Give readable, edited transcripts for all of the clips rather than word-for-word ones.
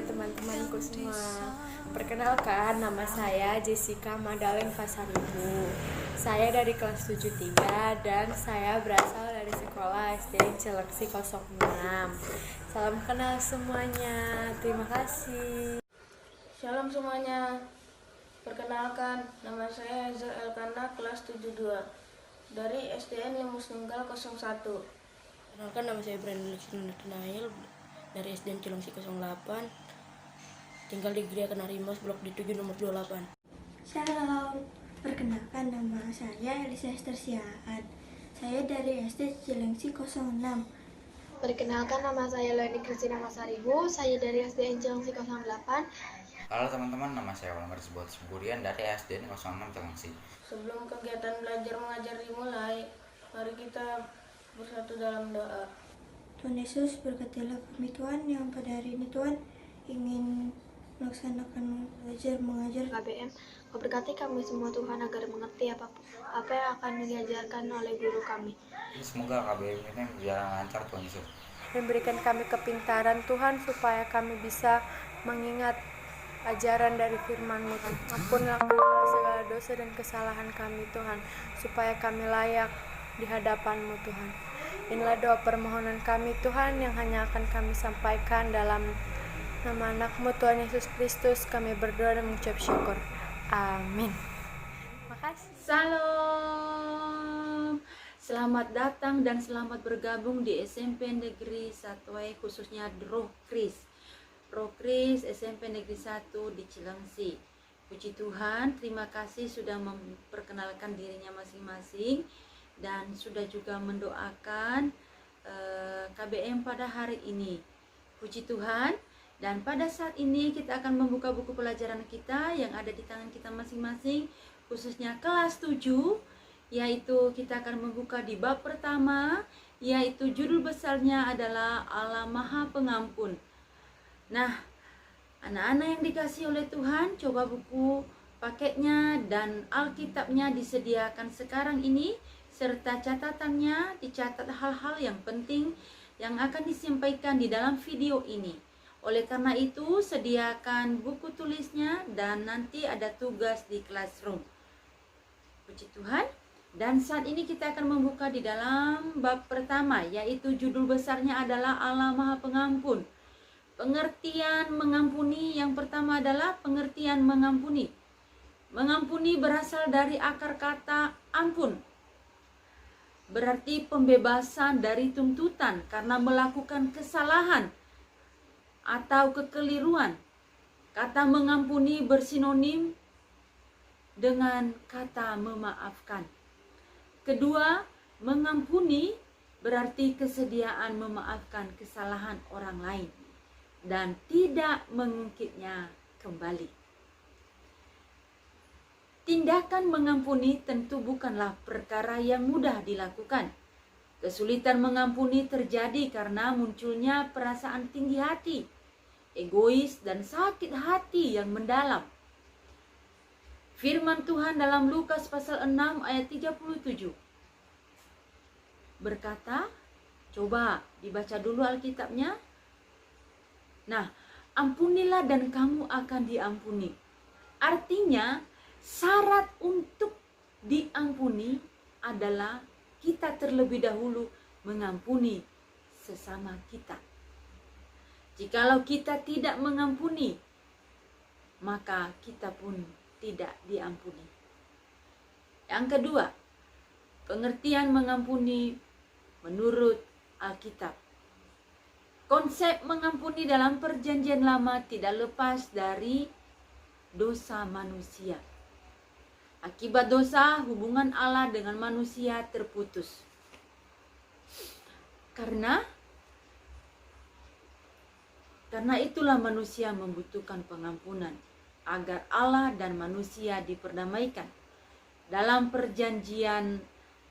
teman-temanku semua. Perkenalkan, nama saya Jessica Madalen Pasaribu. Saya dari kelas 73 dan saya berasal dari sekolah SD Cilengsi 06. Salam kenal semuanya. Terima kasih. Shalom semuanya. Perkenalkan, nama saya Ezra Elkana, kelas 72 dari SDN Limus Nunggal 01. Perkenalkan, nama saya Brandon Luxton Nathanael dari SDN Cilengsi 08, tinggal di Gria Kenarimos, blok D7 nomor 28. Shalom, perkenalkan nama saya Elisa Esther Siaan. Saya dari SD Cilengsi 06. Perkenalkan, nama saya Leni Kristina Masaribu, saya dari SDN Cilengsi 08. Halo teman-teman, nama saya Walmar Sebuat Seburian dari SDN 06 Cilengsi. Sebelum kegiatan belajar mengajar dimulai, mari kita bersatu dalam doa. Tuhan Yesus, berkatilah kami Tuhan yang pada hari ini Tuhan ingin melaksanakan belajar mengajar KBM, Kau berkati kami semua Tuhan agar mengerti apa yang akan diajarkan oleh guru kami. Semoga KBM ini berjalan lancar Tuhan Yesus. Memberikan kami kepintaran Tuhan supaya kami bisa mengingat ajaran dari firman-Mu. Ampunlah segala dosa dan kesalahan kami Tuhan, supaya kami layak di hadapan-Mu Tuhan. Inilah doa permohonan kami Tuhan yang hanya akan kami sampaikan dalam nama anak-Mu Tuhan Yesus Kristus. Kami berdoa dan mengucap syukur. Amin. Makasih. Salam. Selamat datang dan selamat bergabung di SMP Negeri 1 khususnya Roh Kris SMP Negeri 1 di Cilengsi. Puji Tuhan, terima kasih sudah memperkenalkan dirinya masing-masing dan sudah juga mendoakan KBM pada hari ini. Puji Tuhan, dan pada saat ini kita akan membuka buku pelajaran kita yang ada di tangan kita masing-masing, khususnya kelas 7, yaitu kita akan membuka di bab pertama, yaitu judul besarnya adalah Allah Maha Pengampun. Nah, anak-anak yang dikasih oleh Tuhan, coba buku paketnya dan Alkitabnya disediakan sekarang ini, serta catatannya, dicatat hal-hal yang penting yang akan disampaikan di dalam video ini. Oleh karena itu, sediakan buku tulisnya dan nanti ada tugas di classroom. Puji Tuhan. Dan saat ini kita akan membuka di dalam bab pertama, yaitu judul besarnya adalah Allah Maha Pengampun. Pengertian mengampuni yang pertama adalah pengertian mengampuni. Mengampuni berasal dari akar kata ampun. Berarti pembebasan dari tuntutan karena melakukan kesalahan atau kekeliruan. Kata mengampuni bersinonim dengan kata memaafkan. Kedua, mengampuni berarti kesediaan memaafkan kesalahan orang lain dan tidak mengungkitnya kembali. Tindakan mengampuni tentu bukanlah perkara yang mudah dilakukan. Kesulitan mengampuni terjadi karena munculnya perasaan tinggi hati, egois dan sakit hati yang mendalam. Firman Tuhan dalam Lukas pasal 6 ayat 37 berkata, coba dibaca dulu Alkitabnya. Nah, ampunilah dan kamu akan diampuni. Artinya, syarat untuk diampuni adalah kita terlebih dahulu mengampuni sesama kita. Jikalau kita tidak mengampuni, maka kita pun tidak diampuni. Yang kedua, pengertian mengampuni menurut Alkitab. Konsep mengampuni dalam Perjanjian Lama tidak lepas dari dosa manusia. Akibat dosa, hubungan Allah dengan manusia terputus. Karena itulah manusia membutuhkan pengampunan agar Allah dan manusia diperdamaikan. Dalam Perjanjian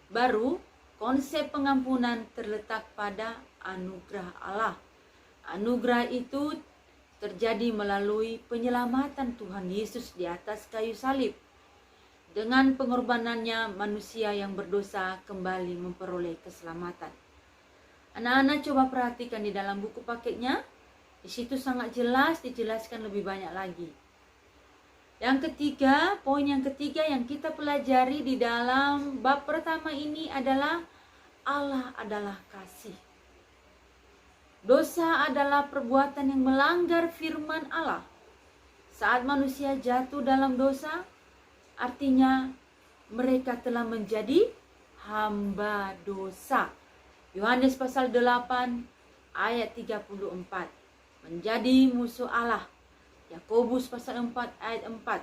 Baru, konsep pengampunan terletak pada anugerah Allah. Anugerah itu terjadi melalui penyelamatan Tuhan Yesus di atas kayu salib. Dengan pengorbanannya, manusia yang berdosa kembali memperoleh keselamatan. Anak-anak coba perhatikan di dalam buku paketnya, Di situ sangat jelas dijelaskan lebih banyak lagi. Yang ketiga, poin yang ketiga yang kita pelajari di dalam bab pertama ini adalah Allah adalah kasih. Dosa adalah perbuatan yang melanggar firman Allah. Saat manusia jatuh dalam dosa, artinya mereka telah menjadi hamba dosa. Yohanes pasal 8 ayat 34. Menjadi musuh Allah. Yakobus pasal 4 ayat 4.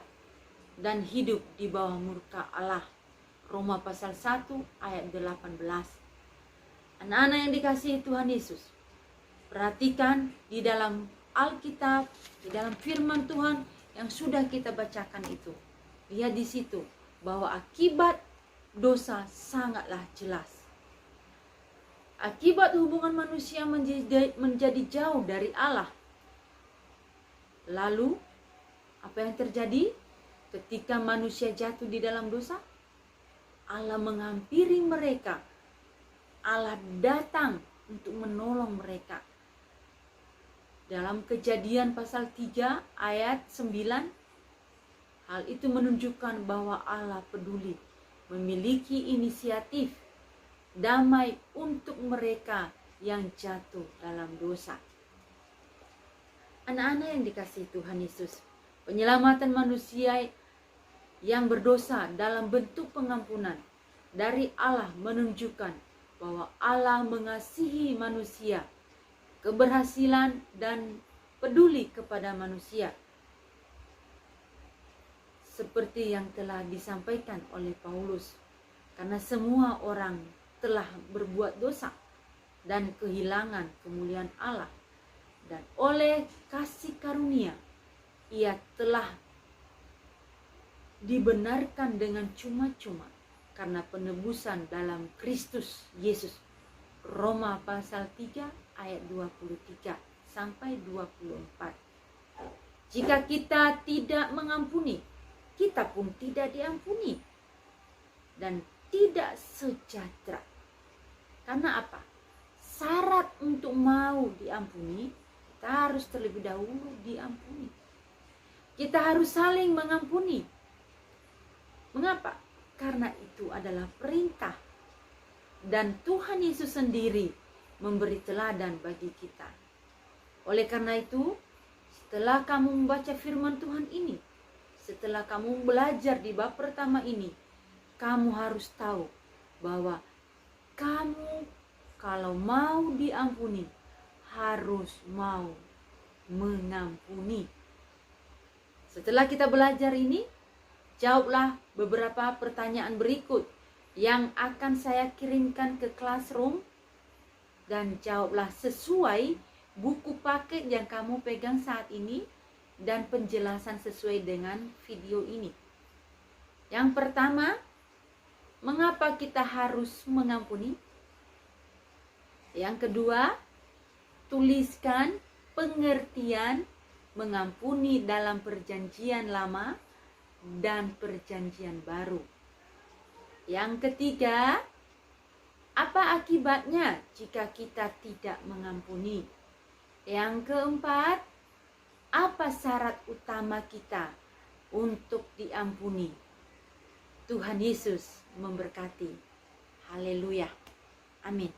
Dan hidup di bawah murka Allah. Roma pasal 1 ayat 18. Anak-anak yang dikasihi Tuhan Yesus, perhatikan di dalam Alkitab, di dalam firman Tuhan yang sudah kita bacakan itu. Lihat di situ bahwa akibat dosa sangatlah jelas. Akibat hubungan manusia menjadi jauh dari Allah. Lalu, apa yang terjadi ketika manusia jatuh di dalam dosa? Allah menghampiri mereka. Allah datang untuk menolong mereka. Dalam Kejadian pasal 3 ayat 9, hal itu menunjukkan bahwa Allah peduli, memiliki inisiatif damai untuk mereka yang jatuh dalam dosa. Anak-anak yang dikasihi Tuhan Yesus, penyelamatan manusia yang berdosa dalam bentuk pengampunan dari Allah menunjukkan bahwa Allah mengasihi manusia, keberhasilan dan peduli kepada manusia. Seperti yang telah disampaikan oleh Paulus, karena semua orang telah berbuat dosa dan kehilangan kemuliaan Allah, dan oleh kasih karunia ia telah dibenarkan dengan cuma-cuma karena penebusan dalam Kristus Yesus. Roma pasal 3 ayat 23 sampai 24. Jika kita tidak mengampuni, kita pun tidak diampuni dan tidak sejahtera. Karena apa? Syarat untuk mau diampuni, kita harus terlebih dahulu diampuni. Kita harus saling mengampuni. Mengapa? Karena itu adalah perintah. Dan Tuhan Yesus sendiri memberi teladan bagi kita. Oleh karena itu, setelah kamu membaca firman Tuhan ini, setelah kamu belajar di bab pertama ini, kamu harus tahu bahwa kamu kalau mau diampuni, harus mau mengampuni. Setelah kita belajar ini, jawablah beberapa pertanyaan berikut yang akan saya kirimkan ke classroom, dan jawablah sesuai buku paket yang kamu pegang saat ini dan penjelasan sesuai dengan video ini. Yang pertama, mengapa kita harus mengampuni? Yang kedua, tuliskan pengertian mengampuni dalam perjanjian lama dan perjanjian baru. Yang ketiga, apa akibatnya jika kita tidak mengampuni? Yang keempat, apa syarat utama kita untuk diampuni? Tuhan Yesus memberkati. Haleluya. Amin.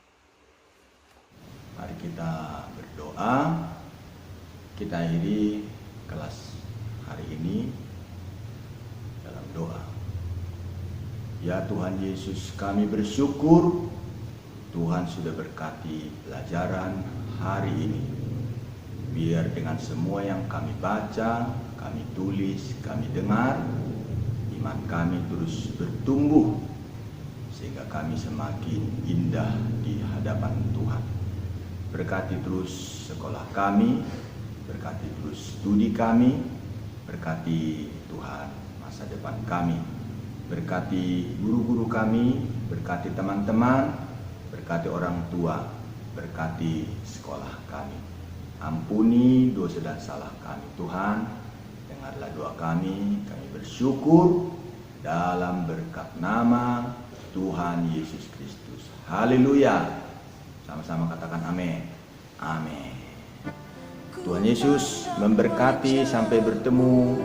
Mari kita berdoa. Kita akhiri kelas hari ini dalam doa. Ya Tuhan Yesus, kami bersyukur Tuhan sudah berkati pelajaran hari ini. Biar dengan semua yang kami baca, kami tulis, kami dengar, iman kami terus bertumbuh sehingga kami semakin indah di hadapan Tuhan. Berkati terus sekolah kami, berkati terus studi kami, berkati Tuhan masa depan kami. Berkati guru-guru kami, berkati teman-teman, berkati orang tua, berkati sekolah kami. Ampuni dosa dan salah kami Tuhan. Dengarlah doa kami bersyukur dalam berkat nama Tuhan Yesus Kristus. Haleluya. Sama-sama katakan amin. Amin. Tuhan Tuhan Yesus memberkati sampai bertemu